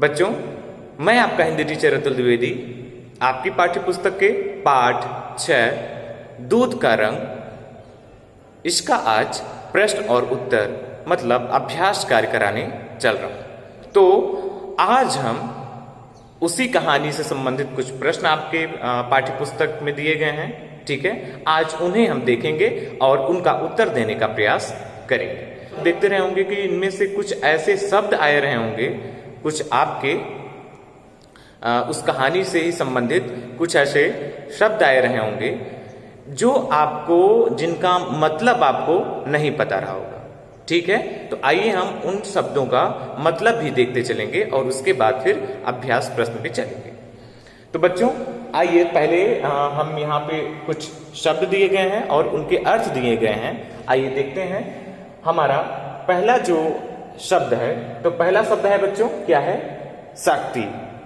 बच्चों, मैं आपका हिंदी टीचर अतुल द्विवेदी आपकी पाठ्य पुस्तक के पाठ 6 दूध का रंग इसका आज प्रश्न और उत्तर मतलब अभ्यास कार्य कराने चल रहा हूं। तो आज हम उसी कहानी से संबंधित कुछ प्रश्न आपके पाठ्य पुस्तक में दिए गए हैं। ठीक है, आज उन्हें हम देखेंगे और उनका उत्तर देने का प्रयास करेंगे। देखते रहे होंगे कि इनमें से कुछ ऐसे शब्द आए रहे होंगे, कुछ आपके उस कहानी से ही संबंधित कुछ ऐसे शब्द आए रहे होंगे जो आपको जिनका मतलब आपको नहीं पता रहा होगा। ठीक है, तो आइए हम उन शब्दों का मतलब भी देखते चलेंगे और उसके बाद फिर अभ्यास प्रश्न पे चलेंगे। तो बच्चों, आइए पहले हम यहाँ पे कुछ शब्द दिए गए हैं और उनके अर्थ दिए गए हैं। आइए देखते हैं। हमारा पहला जो शब्द है, तो पहला शब्द है बच्चों क्या है? शक्ति।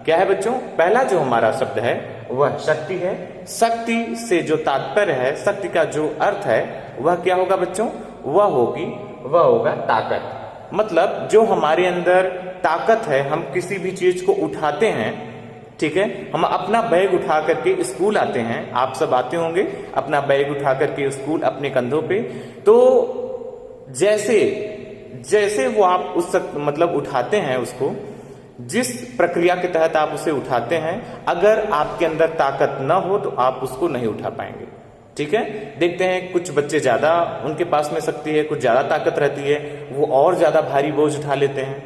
क्या है बच्चों? पहला जो हमारा शब्द है वह शक्ति है। शक्ति से जो तात्पर्य है, शक्ति का जो अर्थ है वह क्या होगा बच्चों? वह होगा ताकत। मतलब जो हमारे अंदर ताकत है, हम किसी भी चीज को उठाते हैं। ठीक है, हम अपना बैग उठा करके स्कूल आते हैं, आप सब आते होंगे अपना बैग उठा करके स्कूल अपने कंधों पे। तो जैसे वो आप उस मतलब उठाते हैं उसको, जिस प्रक्रिया के तहत आप उसे उठाते हैं, अगर आपके अंदर ताकत न हो तो आप उसको नहीं उठा पाएंगे। ठीक है, देखते हैं कुछ बच्चे ज्यादा उनके पास में शक्ति है, कुछ ज्यादा ताकत रहती है, वो और ज्यादा भारी बोझ उठा लेते हैं।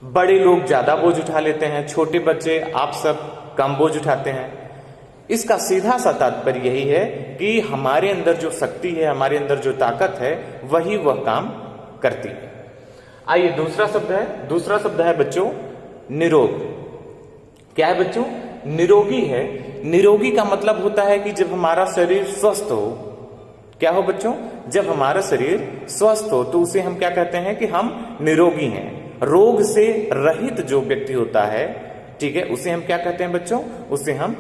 बड़े लोग ज्यादा बोझ उठा लेते हैं, छोटे बच्चे आप सब कम बोझ उठाते हैं। इसका सीधा सा तात्पर्य यही है कि हमारे अंदर जो शक्ति है, हमारे अंदर जो ताकत है, वही वह काम करती है। आइए दूसरा शब्द है बच्चों निरोग। क्या है बच्चों? निरोगी है। निरोगी का मतलब होता है कि जब हमारा शरीर स्वस्थ हो। क्या हो बच्चों? जब हमारा शरीर स्वस्थ हो तो उसे हम क्या कहते हैं कि हम निरोगी हैं। रोग से रहित जो व्यक्ति होता है, ठीक है, उसे हम क्या कहते हैं बच्चों? उसे हम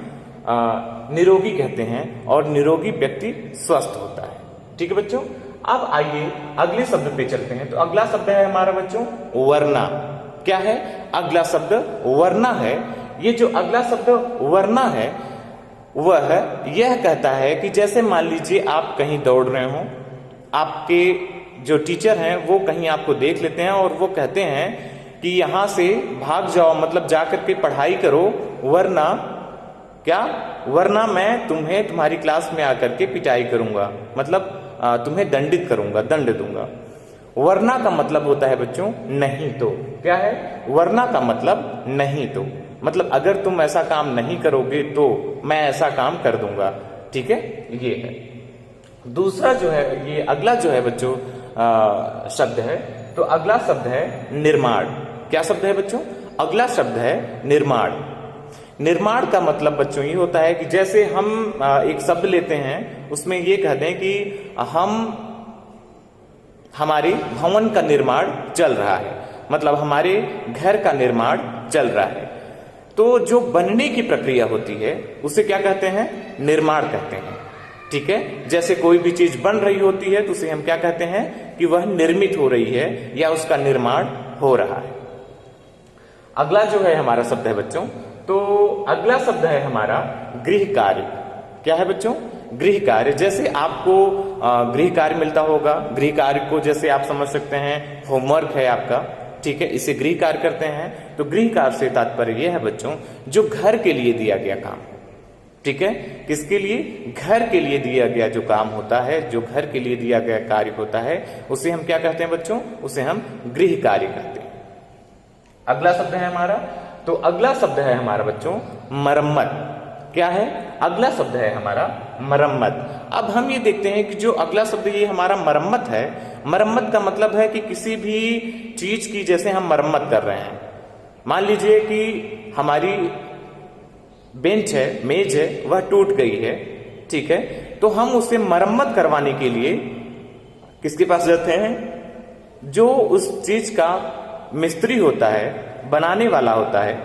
निरोगी कहते हैं और निरोगी व्यक्ति स्वस्थ होता है। ठीक है बच्चों, अब आइए अगले शब्द पे चलते हैं। तो अगला शब्द है हमारा बच्चों वरना। क्या है? अगला शब्द वरना है। ये जो अगला शब्द वरना है वह यह कहता है कि जैसे मान लीजिए आप कहीं दौड़ रहे हो, आपके जो टीचर हैं वो कहीं आपको देख लेते हैं और वो कहते हैं कि यहां से भाग जाओ, मतलब जाकर के पढ़ाई करो, वरना क्या? वरना मैं तुम्हें तुम्हारी क्लास में आकर के पिटाई करूंगा, मतलब तुम्हें दंडित करूंगा, दंड दूंगा। वरना का मतलब होता है बच्चों नहीं तो। क्या है? वरना का मतलब नहीं तो, मतलब अगर तुम ऐसा काम नहीं करोगे तो मैं ऐसा काम कर दूंगा। ठीक है, ये है। दूसरा जो है, ये अगला जो है बच्चों शब्द है, तो अगला शब्द है निर्माण। क्या शब्द है बच्चों? अगला शब्द है निर्माण। निर्माण का मतलब बच्चों ये होता है कि जैसे हम एक शब्द लेते हैं, उसमें ये कहते हैं कि हमारे भवन का निर्माण चल रहा है, मतलब हमारे घर का निर्माण चल रहा है। तो जो बनने की प्रक्रिया होती है उसे क्या कहते हैं? निर्माण कहते हैं। ठीक है, जैसे कोई भी चीज बन रही होती है तो उसे हम क्या कहते हैं कि वह निर्मित हो रही है या उसका निर्माण हो रहा है। अगला जो है हमारा शब्द है बच्चों, तो अगला शब्द है हमारा गृह कार्य। क्या है बच्चों? गृह कार्य। जैसे आपको गृह कार्य मिलता होगा, गृह कार्य को जैसे आप समझ सकते हैं होमवर्क है आपका। ठीक है, इसे गृह कार्य करते हैं। तो गृह कार्य से तात्पर्य यह है बच्चों जो घर के लिए दिया गया काम। ठीक है, किसके लिए? घर के लिए दिया गया जो काम होता है, जो घर के लिए दिया गया कार्य होता है, उसे हम क्या कहते हैं बच्चों? उसे हम गृह कार्य कहते हैं। अगला शब्द है हमारा, तो अगला शब्द है हमारा बच्चों मरम्मत। क्या है? अगला शब्द है हमारा मरम्मत। अब हम ये देखते हैं कि जो अगला शब्द ये हमारा मरम्मत है, मरम्मत का मतलब है कि किसी भी चीज की जैसे हम मरम्मत कर रहे हैं। मान लीजिए कि हमारी बेंच है, मेज है, वह टूट गई है। ठीक है, तो हम उसे मरम्मत करवाने के लिए किसके पास जाते हैं? जो उस चीज का मिस्त्री होता है, बनाने वाला होता है,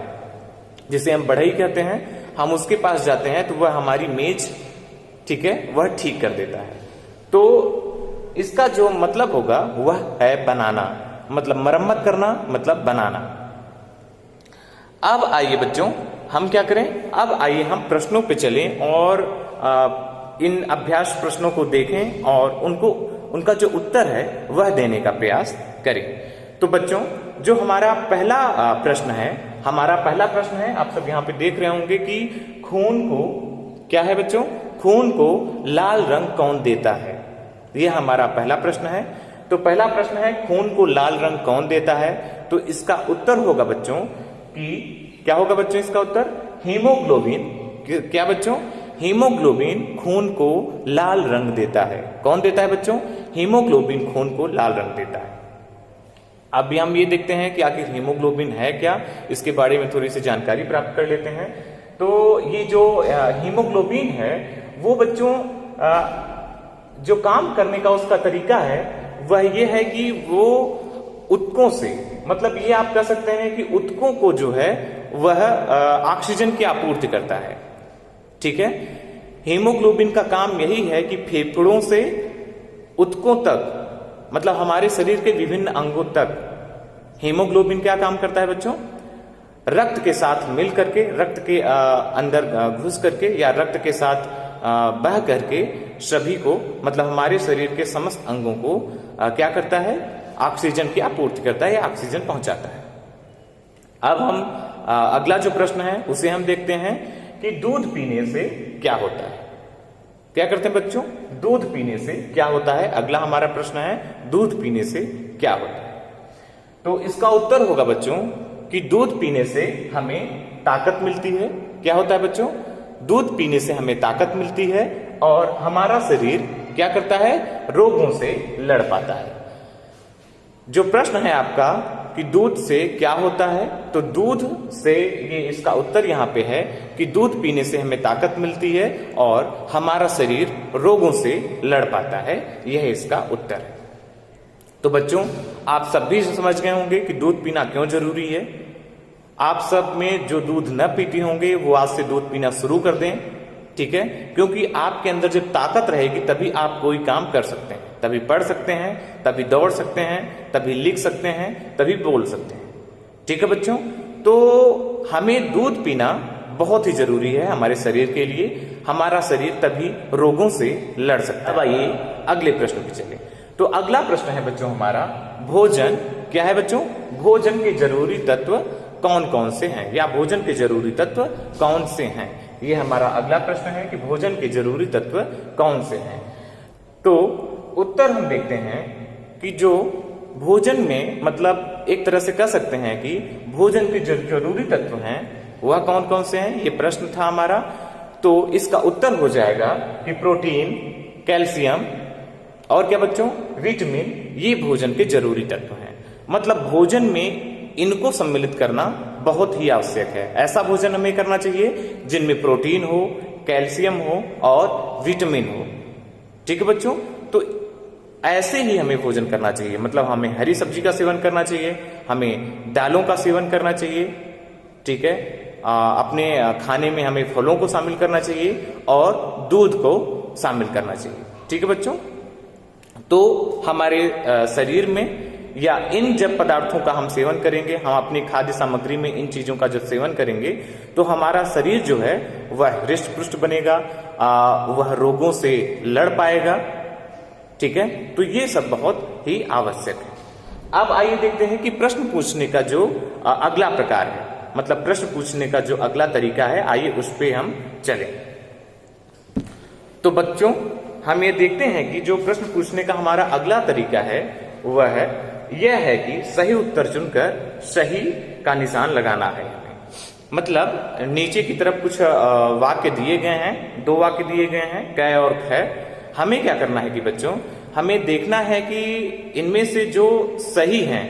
जिसे हम बढ़ई कहते हैं, हम उसके पास जाते हैं तो वह हमारी मेज, ठीक है, वह ठीक कर देता है। तो इसका जो मतलब होगा वह है बनाना, मतलब मरम्मत करना मतलब बनाना। अब आइए बच्चों हम क्या करें, अब आइए हम प्रश्नों पे चलें और इन अभ्यास प्रश्नों को देखें और उनका जो उत्तर है वह देने का प्रयास करें। तो बच्चों जो हमारा पहला प्रश्न है, आप सब यहाँ पे देख रहे होंगे कि खून को क्या है बच्चों, खून को लाल रंग कौन देता है, यह हमारा पहला प्रश्न है। तो पहला प्रश्न है खून को लाल रंग कौन देता है, तो इसका उत्तर होगा बच्चों कि क्या होगा बच्चों, इसका उत्तर हीमोग्लोबिन। क्या बच्चों, हीमोग्लोबिन खून को लाल रंग देता है। कौन देता है बच्चों, हीमोग्लोबिन खून को लाल रंग देता है। अब हम ये देखते हैं कि आखिर हीमोग्लोबिन है क्या, इसके बारे में थोड़ी सी जानकारी प्राप्त कर लेते हैं। तो ये जो हीमोग्लोबिन है वो बच्चों जो काम करने का उसका तरीका है वह ये है कि वो ऊतकों से, मतलब ये आप कह सकते हैं कि ऊतकों को जो है वह ऑक्सीजन की आपूर्ति करता है। ठीक है, हीमोग्लोबिन का काम यही है कि फेफड़ों से ऊतकों तक, मतलब हमारे शरीर के विभिन्न अंगों तक हीमोग्लोबिन क्या काम करता है बच्चों, रक्त के साथ मिल करके, रक्त के अंदर घुस करके या रक्त के साथ बह करके सभी को, मतलब हमारे शरीर के समस्त अंगों को क्या करता है, ऑक्सीजन की आपूर्ति करता है या ऑक्सीजन पहुंचाता है। अब हम अगला जो प्रश्न है उसे हम देखते हैं कि दूध पीने से क्या होता है। क्या करते हैं बच्चों, दूध पीने से क्या होता है, अगला हमारा प्रश्न है दूध पीने से क्या होता है। तो इसका उत्तर होगा बच्चों कि दूध पीने से हमें ताकत मिलती है। क्या होता है बच्चों, दूध पीने से हमें ताकत मिलती है और हमारा शरीर क्या करता है, रोगों से लड़ पाता है। जो प्रश्न है आपका कि दूध से क्या होता है, तो दूध से, ये इसका उत्तर यहाँ पे है कि दूध पीने से हमें ताकत मिलती है और हमारा शरीर रोगों से लड़ पाता है, यह इसका उत्तर है। तो बच्चों आप सब भी समझ गए होंगे कि दूध पीना क्यों जरूरी है। आप सब में जो दूध न पीती होंगे वो आज से दूध पीना शुरू कर दें। ठीक है, क्योंकि आपके अंदर जब ताकत रहेगी तभी आप कोई काम कर सकते हैं, तभी पढ़ सकते हैं, तभी दौड़ सकते हैं, तभी लिख सकते हैं, तभी बोल सकते हैं। ठीक है बच्चों, तो हमें दूध पीना बहुत ही जरूरी है हमारे शरीर के लिए, हमारा शरीर तभी रोगों से लड़ सकता है। अब आइए अगले प्रश्न पे चलें। तो अगला प्रश्न है बच्चों हमारा भोजन। क्या है बच्चों, भोजन के जरूरी तत्व कौन कौन से हैं, या भोजन के जरूरी तत्व कौन से हैं, ये हमारा अगला प्रश्न है कि भोजन के जरूरी तत्व कौन से हैं। तो उत्तर हम देखते हैं कि जो भोजन में, मतलब एक तरह से कह सकते हैं कि भोजन के जो जरूरी तत्व हैं वह कौन कौन से हैं, ये प्रश्न था हमारा। तो इसका उत्तर हो जाएगा कि प्रोटीन, कैल्शियम और क्या बच्चों, विटामिन, ये भोजन के जरूरी तत्व हैं। मतलब भोजन में इनको सम्मिलित करना बहुत ही आवश्यक है। ऐसा भोजन हमें करना चाहिए जिनमें प्रोटीन हो, कैल्शियम हो और विटामिन हो। ठीक है बच्चों, तो ऐसे ही हमें भोजन करना चाहिए। मतलब हमें हरी सब्जी का सेवन करना चाहिए, हमें दालों का सेवन करना चाहिए। ठीक है, अपने खाने में हमें फलों को शामिल करना चाहिए और दूध को शामिल करना चाहिए। ठीक है बच्चों, तो हमारे शरीर में या इन जब पदार्थों का हम सेवन करेंगे, हम अपनी खाद्य सामग्री में इन चीजों का जब सेवन करेंगे तो हमारा शरीर जो है वह हृष्ट पुष्ट बनेगा, वह रोगों से लड़ पाएगा। ठीक है, तो ये सब बहुत ही आवश्यक है। अब आइए देखते हैं कि प्रश्न पूछने का जो अगला प्रकार है, मतलब प्रश्न पूछने का जो अगला तरीका है, आइए उस पे हम चलें। तो बच्चों हम ये देखते हैं कि जो प्रश्न पूछने का हमारा अगला तरीका है वह यह है कि सही उत्तर चुनकर सही का निशान लगाना है। मतलब नीचे की तरफ कुछ वाक्य दिए गए हैं, 2 वाक्य दिए गए हैं, क और ख। हमें क्या करना है कि बच्चों हमें देखना है कि इनमें से जो सही हैं,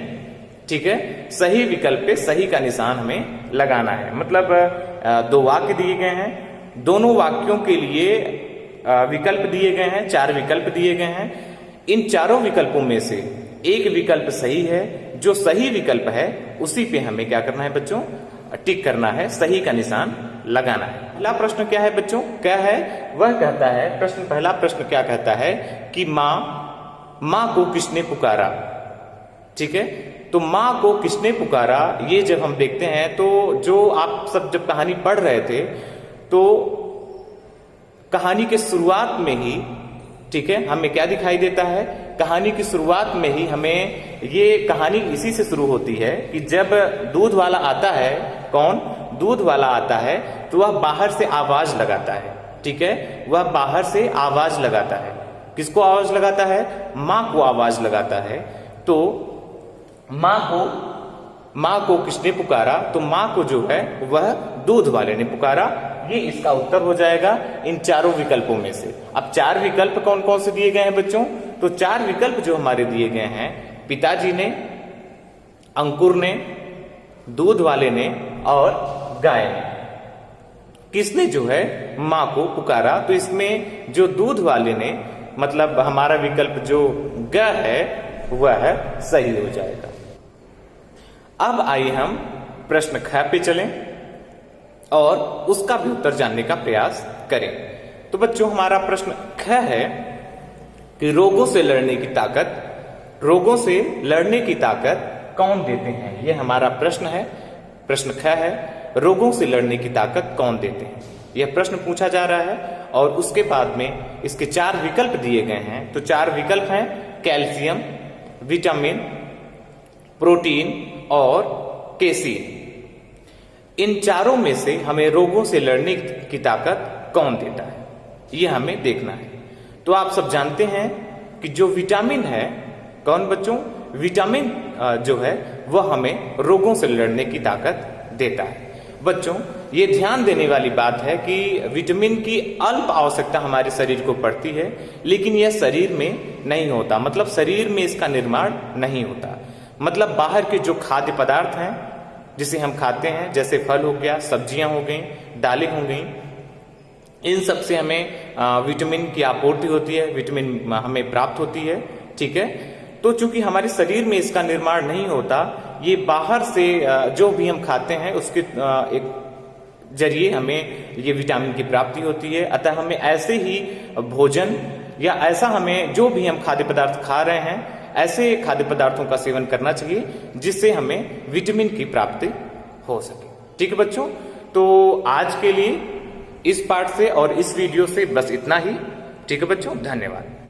ठीक है, सही विकल्प पे सही का निशान हमें लगाना है। मतलब 2 वाक्य दिए गए हैं, दोनों वाक्यों के लिए विकल्प दिए गए हैं, 4 विकल्प दिए गए हैं। इन चारों विकल्पों में से एक विकल्प सही है, जो सही विकल्प है उसी पे हमें क्या करना है बच्चों, टिक करना है, सही का निशान लगाना है। पहला प्रश्न क्या है बच्चों, क्या है, वह कहता है, पहला प्रश्न क्या कहता है कि माँ को किसने पुकारा। ठीक है, तो माँ को किसने पुकारा, ये जब हम देखते हैं तो जो आप सब जब कहानी पढ़ रहे थे तो कहानी के शुरुआत में ही, ठीक है, हमें क्या दिखाई देता है, कहानी की शुरुआत में ही हमें ये कहानी इसी से शुरू होती है कि जब दूध वाला आता है, कौन, दूध वाला आता है, तो वह बाहर से आवाज लगाता है, ठीक है, वह बाहर से आवाज लगाता है। किसको आवाज लगाता है, माँ को आवाज लगाता है। तो माँ को किसने पुकारा, तो माँ को जो है वह दूध वाले ने पुकारा। ये इसका उत्तर हो जाएगा इन चारों विकल्पों में से। अब 4 विकल्प कौन कौन से दिए गए हैं बच्चों, तो 4 विकल्प जो हमारे दिए गए हैं, पिताजी ने, अंकुर ने, दूध वाले ने और गाय ने। किसने जो है माँ को पुकारा, तो इसमें जो दूध वाले ने, मतलब हमारा विकल्प जो ग है वह सही हो जाएगा। अब आइए हम प्रश्न ख पे चलें और उसका भी उत्तर जानने का प्रयास करें। तो बच्चों हमारा प्रश्न ख है कि रोगों से लड़ने की ताकत कौन देते हैं, यह हमारा प्रश्न है। प्रश्न ख है, रोगों से लड़ने की ताकत कौन देते हैं, यह प्रश्न पूछा जा रहा है। और उसके बाद में इसके 4 विकल्प दिए गए हैं। तो 4 विकल्प हैं कैल्शियम, विटामिन, प्रोटीन और केसीन। इन चारों में से हमें रोगों से लड़ने की ताकत कौन देता है, यह हमें देखना है। तो आप सब जानते हैं कि जो विटामिन है, कौन बच्चों, विटामिन जो है वह हमें रोगों से लड़ने की ताकत देता है। बच्चों ये ध्यान देने वाली बात है कि विटामिन की अल्प आवश्यकता हमारे शरीर को पड़ती है, लेकिन यह शरीर में नहीं होता, मतलब शरीर में इसका निर्माण नहीं होता। मतलब बाहर के जो खाद्य पदार्थ हैं जिसे हम खाते हैं, जैसे फल हो गया, सब्जियां हो गई, दालें हो गई, इन सब से हमें विटामिन की आपूर्ति होती है, विटामिन हमें प्राप्त होती है, ठीक है। तो चूंकि हमारे शरीर में इसका निर्माण नहीं होता, ये बाहर से जो भी हम खाते हैं उसके एक जरिए हमें ये विटामिन की प्राप्ति होती है। अतः हमें ऐसे ही भोजन या ऐसा हमें जो भी हम खाद्य पदार्थ खा रहे हैं, ऐसे खाद्य पदार्थों का सेवन करना चाहिए जिससे हमें विटामिन की प्राप्ति हो सके। ठीक है बच्चों, तो आज के लिए इस पाठ से और इस वीडियो से बस इतना ही। ठीक है बच्चों, धन्यवाद।